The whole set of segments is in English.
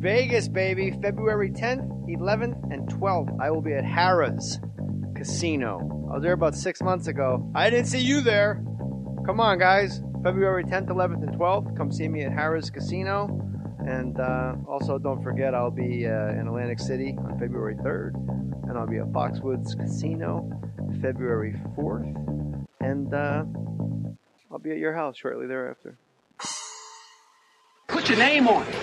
Vegas, baby. February 10th, 11th, and 12th. I will be at Harrah's Casino. I was there about 6 months ago. I didn't see you there. Come on, guys. February 10th, 11th, and 12th. Come see me at Harrah's Casino. And also, don't forget, I'll be in Atlantic City on February 3rd. And I'll be at Foxwoods Casino February 4th. And I'll be at your house shortly thereafter. Put your name on it.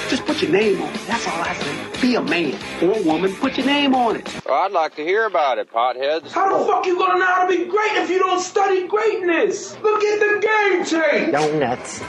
Just put your name on it. That's all I say. Be a man or a woman. Put your name on it. Well, I'd like to hear about it, potheads. How the fuck you gonna know how to be great if you don't study greatness? Look at the game tape. Donuts.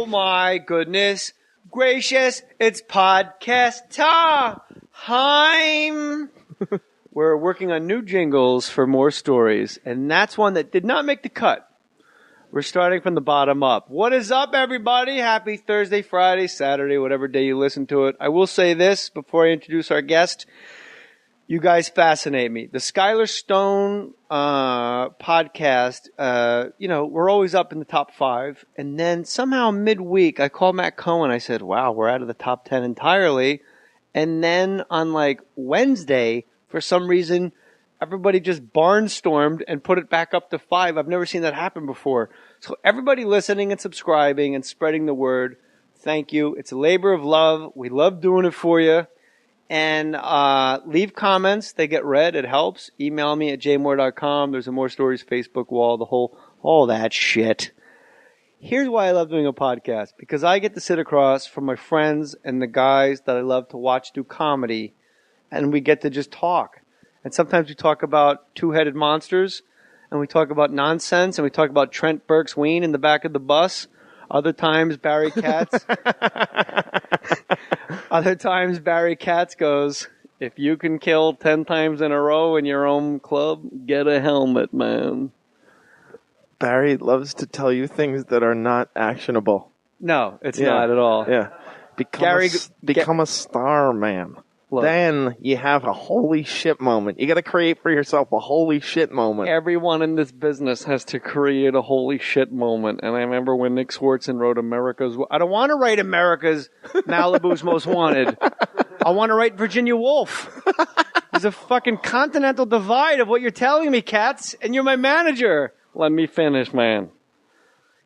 My goodness gracious, it's podcast time. We're working on new jingles for Mohr Stories, and that's one that did not make the cut. We're starting from the bottom up. What is up, everybody? Happy Thursday, Friday, Saturday, whatever day you listen to it. I will say this before I introduce our guest. You guys fascinate me. The Skylar Stone podcast, we're always up in the top 5. And then somehow midweek, I called Matt Cohen. I said, wow, we're out of the top 10 entirely. And then on Wednesday, for some reason, everybody just barnstormed and put it back up to 5. I've never seen that happen before. So everybody listening and subscribing and spreading the word, thank you. It's a labor of love. We love doing it for you. And leave comments. They get read. It helps. Email me at jmohr.com. There's a Mohr Stories Facebook wall, all that shit. Here's why I love doing a podcast. Because I get to sit across from my friends and the guys that I love to watch do comedy. And we get to just talk. And sometimes we talk about two-headed monsters. And we talk about nonsense. And we talk about Trent Burke's ween in the back of the bus. Other times, Barry Katz. Other times, Barry Katz goes, if you can kill 10 times in a row in your own club, get a helmet, man. Barry loves to tell you things that are not actionable. No, it's not at all. Yeah. Become a star, man. Look, then you have a holy shit moment. You got to create for yourself a holy shit moment. Everyone in this business has to create a holy shit moment. And I remember when Nick Swartzen wrote I don't want to write America's Malibu's Most Wanted. I want to write Virginia Woolf. There's a fucking continental divide of what you're telling me, Katz, and you're my manager. Let me finish, man.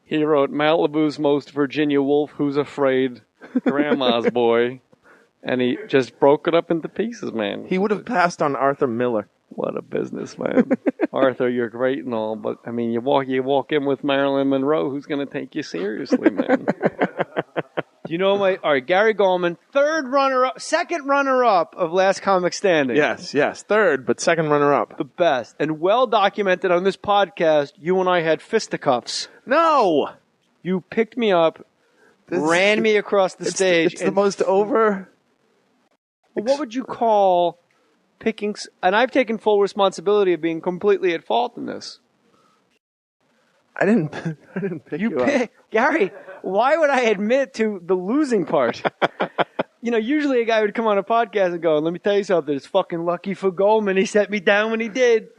He wrote Malibu's Most Virginia Woolf, Who's Afraid, Grandma's Boy. And he just broke it up into pieces, man. He would have passed on Arthur Miller. What a businessman. Arthur, you're great and all, but I mean, you walk in with Marilyn Monroe, who's going to take you seriously, man? You know all right, Gary Gulman, second runner-up of Last Comic Standing. Yes, third, but second runner-up. The best. And well documented on this podcast, you and I had fisticuffs. No! You picked me up, ran me across the stage. It's the most over... What would you call picking... And I've taken full responsibility of being completely at fault in this. I didn't pick you up. Gary, why would I admit to the losing part? Usually a guy would come on a podcast and go, let me tell you something, it's fucking lucky for Goldman. He set me down when he did.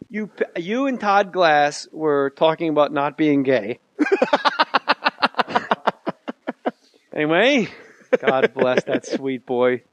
You and Todd Glass were talking about not being gay. Anyway, God bless that sweet boy.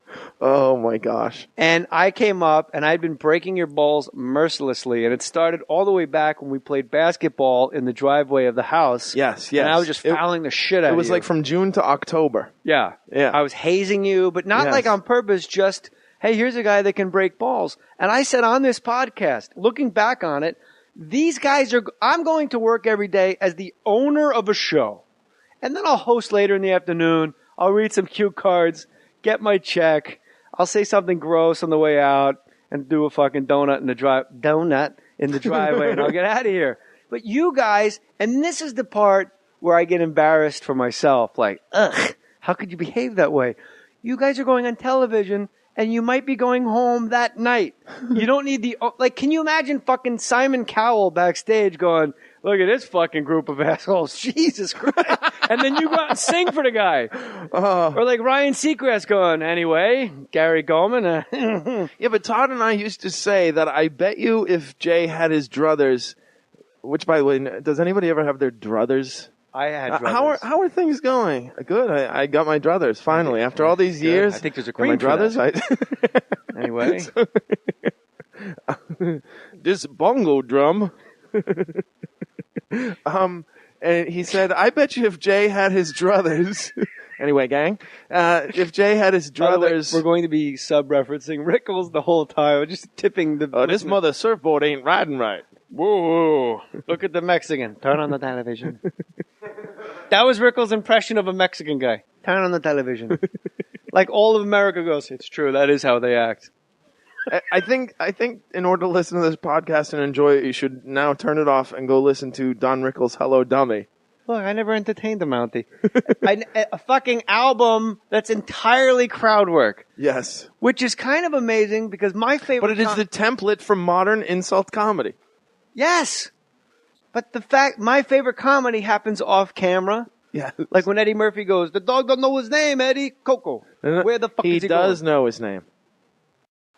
Oh, my gosh. And I came up, and I'd been breaking your balls mercilessly, and it started all the way back when we played basketball in the driveway of the house. Yes. And I was just fouling the shit out of you. It was like from June to October. Yeah. I was hazing you, but not like on purpose, just, hey, here's a guy that can break balls. And I said on this podcast, looking back on it, these guys I'm going to work every day as the owner of a show. And then I'll host later in the afternoon. I'll read some cue cards. Get my check. I'll say something gross on the way out and do a fucking donut in the driveway and I'll get out of here. But you guys, and this is the part where I get embarrassed for myself. Like, ugh, how could you behave that way? You guys are going on television and you might be going home that night. You don't need can you imagine fucking Simon Cowell backstage going, look at this fucking group of assholes. Jesus Christ. And then you go out and sing for the guy. Or like Ryan Seacrest going, anyway, Gary Gulman. Yeah, but Todd and I used to say that I bet you if Jay had his druthers, which, by the way, does anybody ever have their druthers? I had druthers. How are things going? Good. I got my druthers finally after all these years. I think there's a cream my druthers. Anyway, this bongo drum. And he said, "I bet you if Jay had his druthers." Anyway, gang, if Jay had his druthers, we're going to be sub-referencing Rickles the whole time, just tipping the. Oh, this mother surfboard ain't riding right. Whoa! Look at the Mexican. Turn on the television. That was Rickles' impression of a Mexican guy. Turn on the television. Like all of America goes, it's true. That is how they act. I think in order to listen to this podcast and enjoy it, you should now turn it off and go listen to Don Rickles' Hello Dummy. Look, I never entertained the Mountie. A fucking album that's entirely crowd work. Yes. Which is kind of amazing because my favorite... But it is the template for modern insult comedy. Yes. But my favorite comedy happens off camera. Yeah. Like when Eddie Murphy goes, the dog don't know his name, Eddie. Coco. Where the fuck is he going? He does know his name.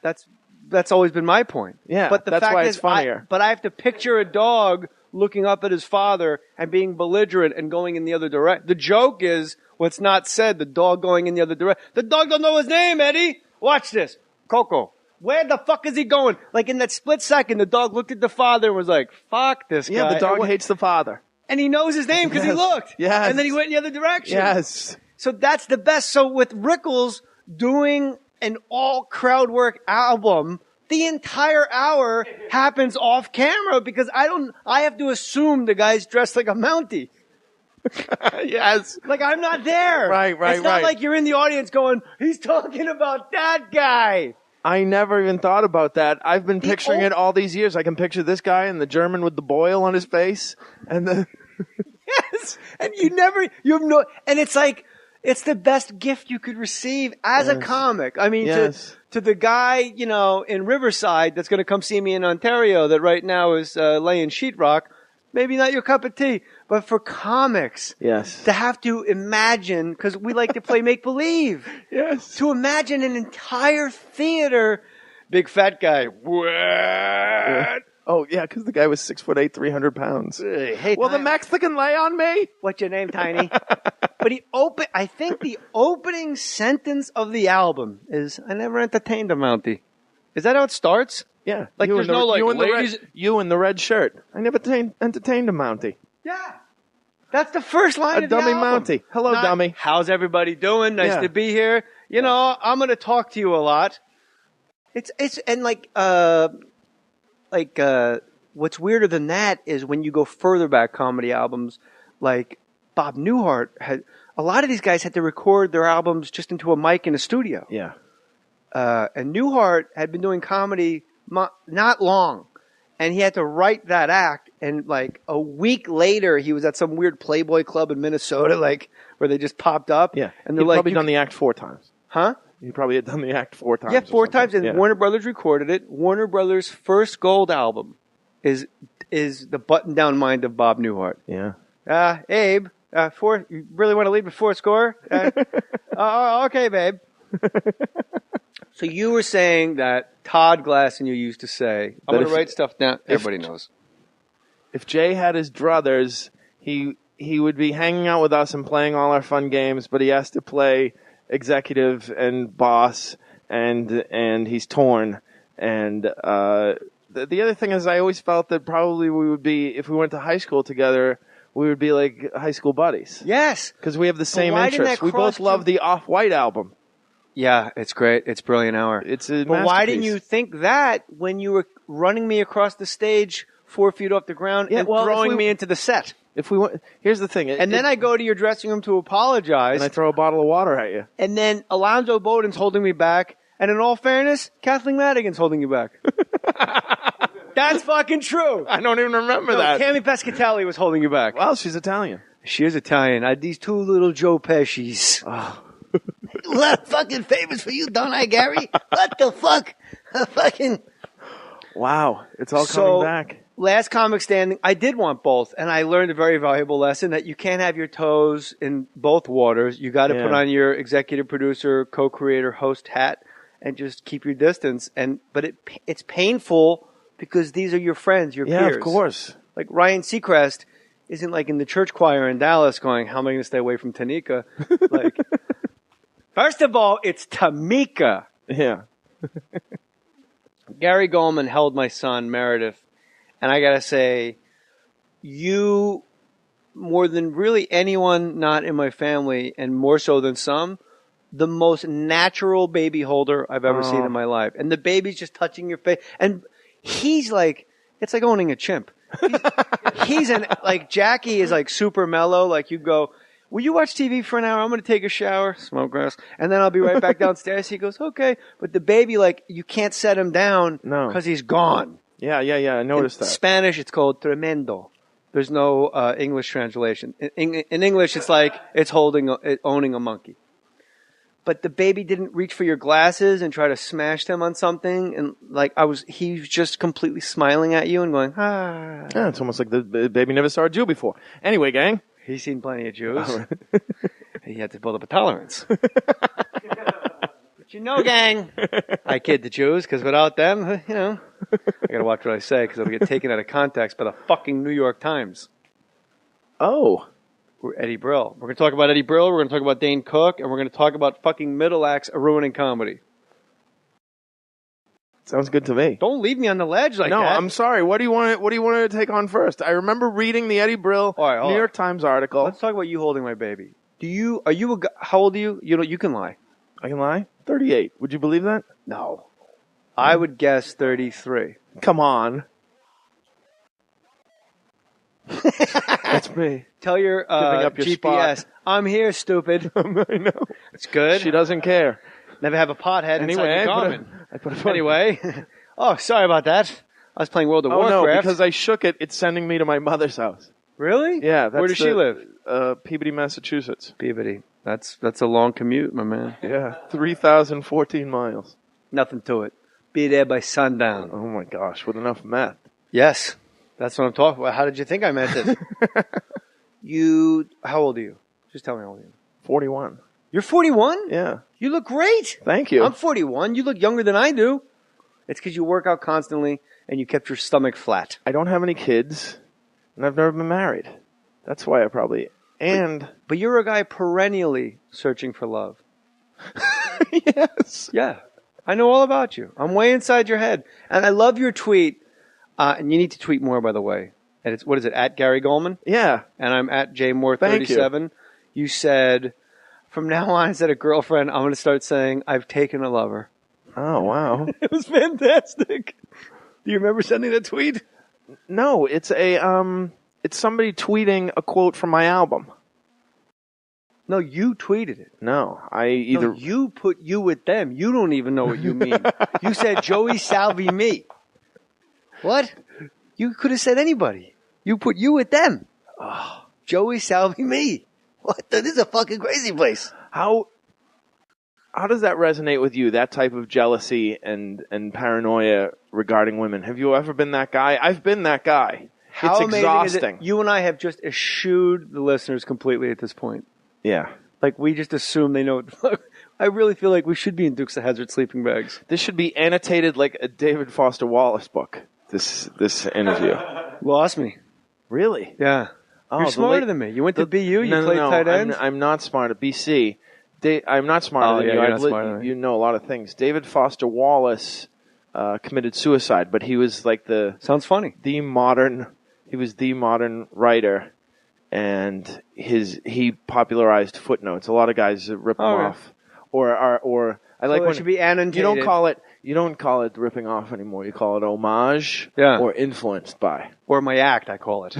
That's always been my point. Yeah, but that's why it's funnier. But I have to picture a dog looking up at his father and being belligerent and going in the other direction. The joke is what's not said, the dog going in the other direction. The dog don't know his name, Eddie. Watch this. Coco. Where the fuck is he going? Like in that split second, the dog looked at the father and was like, fuck this guy. Yeah, the dog hates the father. And he knows his name because he looked. Yes. And then he went in the other direction. Yes. So that's the best. So with Rickles doing an all crowd work album, the entire hour happens off camera because I have to assume the guy's dressed like a Mountie. Yes. Like I'm not there. Right. It's not like you're in the audience going, he's talking about that guy. I never even thought about that. I've been picturing it all these years. I can picture this guy and the German with the boil on his face and the... Yes. And you have no, and it's like, it's the best gift you could receive as a comic. I mean, to the guy, in Riverside that's going to come see me in Ontario that right now is laying sheetrock, maybe not your cup of tea, but for comics, yes, to have to imagine, because we like to play make-believe, yes, to imagine an entire theater, big fat guy, what? Yeah. Oh, yeah, because the guy was 6'8", 300 pounds. Hey, will the Mexican lay on me? What's your name, Tiny? But I think the opening sentence of the album is, I never entertained a Mountie. Is that how it starts? Yeah. Like there's no like, ladies... You in the red shirt. I never entertained a Mountie. Yeah. That's the first line of the dummy album. Mountie. Hello, dummy. How's everybody doing? Nice to be here. I'm going to talk to you a lot. And what's weirder than that is when you go further back comedy albums, like Bob Newhart a lot of these guys had to record their albums just into a mic in a studio. Yeah. And Newhart had been doing comedy not long, and he had to write that act. And like a week later, he was at some weird Playboy club in Minnesota, like where they just popped up. Yeah. And they're probably done the act 4 times. Huh? He probably had done the act 4 times. Yeah, 4 times. And Warner Brothers recorded it. Warner Brothers' first gold album is The Button-Down Mind of Bob Newhart. Yeah. Abe, you really want to lead before score? Okay, babe. So you were saying that Todd Glass and you used to say, I'm going to write stuff down. Everybody knows. If Jay had his druthers, he would be hanging out with us and playing all our fun games, but he has to play executive and boss, and he's torn. And the other thing is, I always felt that probably we would be, if we went to high school together, we would be like high school buddies. Yes. Because we have the same interests. We both love the Off-White album. Yeah, it's great. It's Brilliant Hour. It's a But why didn't you think that when you were running me across the stage 4 feet off the ground and throwing me into the set? Here's the thing. Then I go to your dressing room to apologize. And I throw a bottle of water at you. And then Alonzo Bowden's holding me back. And in all fairness, Kathleen Madigan's holding you back. That's fucking true. I don't even remember that. Tammy Pescatelli was holding you back. Well, she's Italian. She is Italian. I had these 2 little Joe Pescis. Oh. a lot of fucking favors for you, don't I, Gary? What the fuck? Fucking. Wow, it's all coming back. Last comic standing, I did want both, and I learned a very valuable lesson that you can't have your toes in both waters. You got to put on your executive producer, co-creator, host hat, and just keep your distance. But it's painful because these are your friends, your peers. Yeah, of course. Like Ryan Seacrest isn't like in the church choir in Dallas going, how am I going to stay away from Tanika? Like, first of all, it's Tamika. Yeah. Gary Gulman held my son, Meredith, and I got to say, you, more than really anyone not in my family, and more so than some, the most natural baby holder I've ever seen in my life. And the baby's just touching your face. And he's like, it's like owning a chimp. Like Jackie is like super mellow. Like you go, will you watch TV for an hour? I'm going to take a shower, smoke grass, and then I'll be right back downstairs. He goes, okay. But the baby, like, you can't set him down because he's gone. Yeah. I noticed that. In Spanish, it's called tremendo. There's no English translation. In English, it's like it's owning a monkey. But the baby didn't reach for your glasses and try to smash them on something. And like he was just completely smiling at you and going, ah. Yeah, it's almost like the baby never saw a Jew before. Anyway, gang. He's seen plenty of Jews. He had to build up a tolerance. But you know, gang, I kid the Jews because without them, I got to watch what I say because it'll get taken out of context by the fucking New York Times. Oh. We're Eddie Brill. We're going to talk about Eddie Brill. We're going to talk about Dane Cook. And we're going to talk about fucking middle acts ruining comedy. Sounds good to me. Don't leave me on the ledge like that. No, I'm sorry. What do you want to take on first? I remember reading the Eddie Brill New York Times article. Let's talk about you holding my baby. How old are you? You can lie. I can lie? 38. Would you believe that? No. I would guess 33. Come on. That's me. Tell your GPS, spot. I'm here, stupid. I know. It's good. She doesn't care. Never have a pothead Anyway, inside your garment. Anyway. Oh, sorry about that. I was playing World of Warcraft. Oh, no, because I shook it, it's sending me to my mother's house. Really? Yeah. Where does she live? Peabody, Massachusetts. Peabody. That's a long commute, my man. Yeah. 3,014 miles. Nothing to it. Be there by sundown. Oh, my gosh. With enough meth. Yes. That's what I'm talking about. How did you think I meant it? How old are you? Just tell me how old are you. 41. You're 41? Yeah. You look great. Thank you. I'm 41. You look younger than I do. It's because you work out constantly and you kept your stomach flat. I don't have any kids, and I've never been married. That's why I probably... But you're a guy perennially searching for love. Yes. Yeah. I know all about you. I'm way inside your head. And I love your tweet. And you need to tweet more, by the way. And it's, what is it, at Gary Gulman? Yeah. And I'm at jmoore37. You said, from now on, instead of girlfriend, I'm going to start saying, I've taken a lover. Oh, wow. It was fantastic. Do you remember sending that tweet? No, it's it's somebody tweeting a quote from my album. No, you tweeted it. No, you put you with them. You don't even know what you mean. You said Joey Salvi me. What? You could have said anybody. You put you with them. Oh, Joey Salvi me. What? This is a fucking crazy place. How does that resonate with you? That type of jealousy and paranoia regarding women. Have you ever been that guy? I've been that guy. How it's amazing exhausting. Is it? You and I have just eschewed the listeners completely at this point. Yeah. Like, we just assume they know what the fuck. I really feel like we should be in Dukes of Hazzard sleeping bags. This should be annotated like a David Foster Wallace book, this interview. Lost me. Really? Yeah. Oh, you're smarter than me. You went to BU, you played tight end? I'm not smart at BC. I'm not smarter than you. You're not smarter than me. You know a lot of things. David Foster Wallace committed suicide, but he was like Sounds funny. He was the modern writer, and he popularized footnotes. A lot of guys rip them off, or I like when it should be annotated. You don't call it ripping off anymore. You call it homage, or influenced by, or my act. I call it.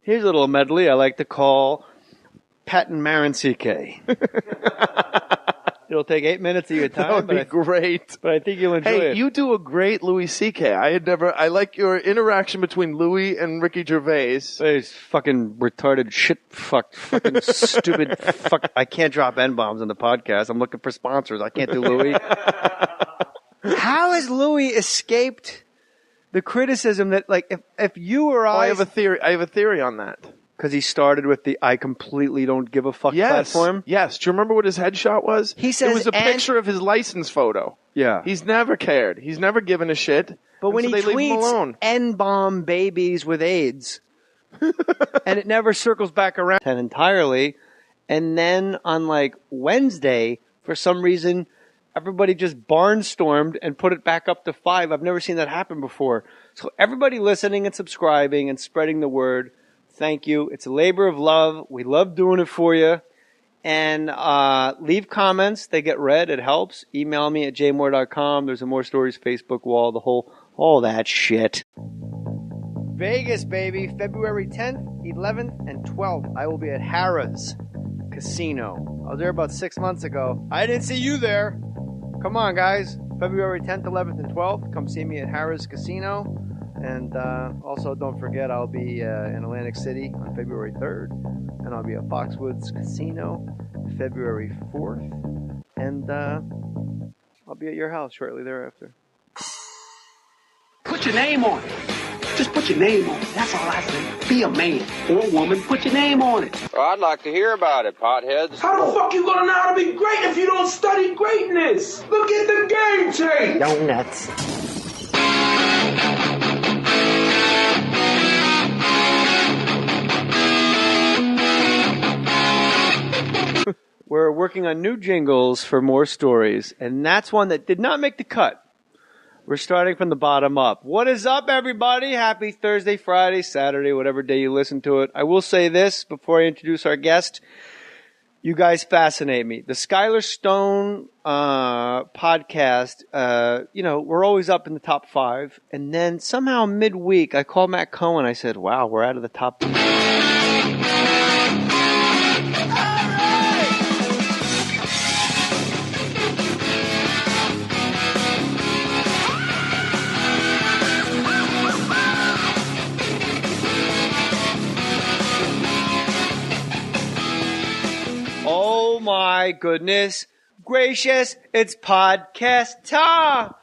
Here's a little medley I like to call Pat and Marin CK. You It'll take 8 minutes of your time, That would be great. but I think you'll enjoy Hey, it. you do a great Louis C.K. I like your interaction between Louis and Ricky Gervais. It's fucking retarded shit, fucking stupid, I can't drop N-bombs on the podcast. I'm looking for sponsors. I can't do Louis. How has Louis escaped the criticism that, like, if you or I have a theory on that. because he started with the "I completely don't give a fuck" platform. Yes. Do you remember what his headshot was? He says, it was a picture of his license photo. Yeah. He's never cared. He's never given a shit. But when so he they leave him alone. tweets N-bomb babies with AIDS, and it never circles back around entirely, and then on like Wednesday, for some reason, everybody just barnstormed and put it back up to 5. I've never seen that happen before. So everybody listening and subscribing and spreading the word, thank you. It's a labor of love. We love doing it for you. And leave comments. They get read. It helps. Email me at jmohr.com. There's a Mohr Stories Facebook wall, all that shit. Vegas, baby. February 10th, 11th, and 12th. I will be at Harrah's Casino. I was there about 6 months ago. I didn't see you there. Come on, guys. February 10th, 11th, and 12th. Come see me at Harrah's Casino. And also, don't forget, I'll be in Atlantic City on February 3rd. And I'll be at Foxwoods Casino February 4th. And I'll be at your house shortly thereafter. Put your name on it. Just put your name on it. That's all I say. Be a man or woman. Put your name on it. Well, I'd like to hear about it, potheads. How the fuck you gonna know how to be great if you don't study greatness? Look at the game tape. Donuts. We're working on new jingles for Mohr Stories, and that's one that did not make the cut. We're starting from the bottom up. What is up, everybody? Happy Thursday, Friday, Saturday, whatever day you listen to it. I will say this before I introduce our guest. You guys fascinate me. The Skylar Stone podcast, we're always up in the top 5. And then somehow midweek, I called Matt Cohen. I said, wow, we're out of the top 5. Oh my goodness gracious, it's podcast time!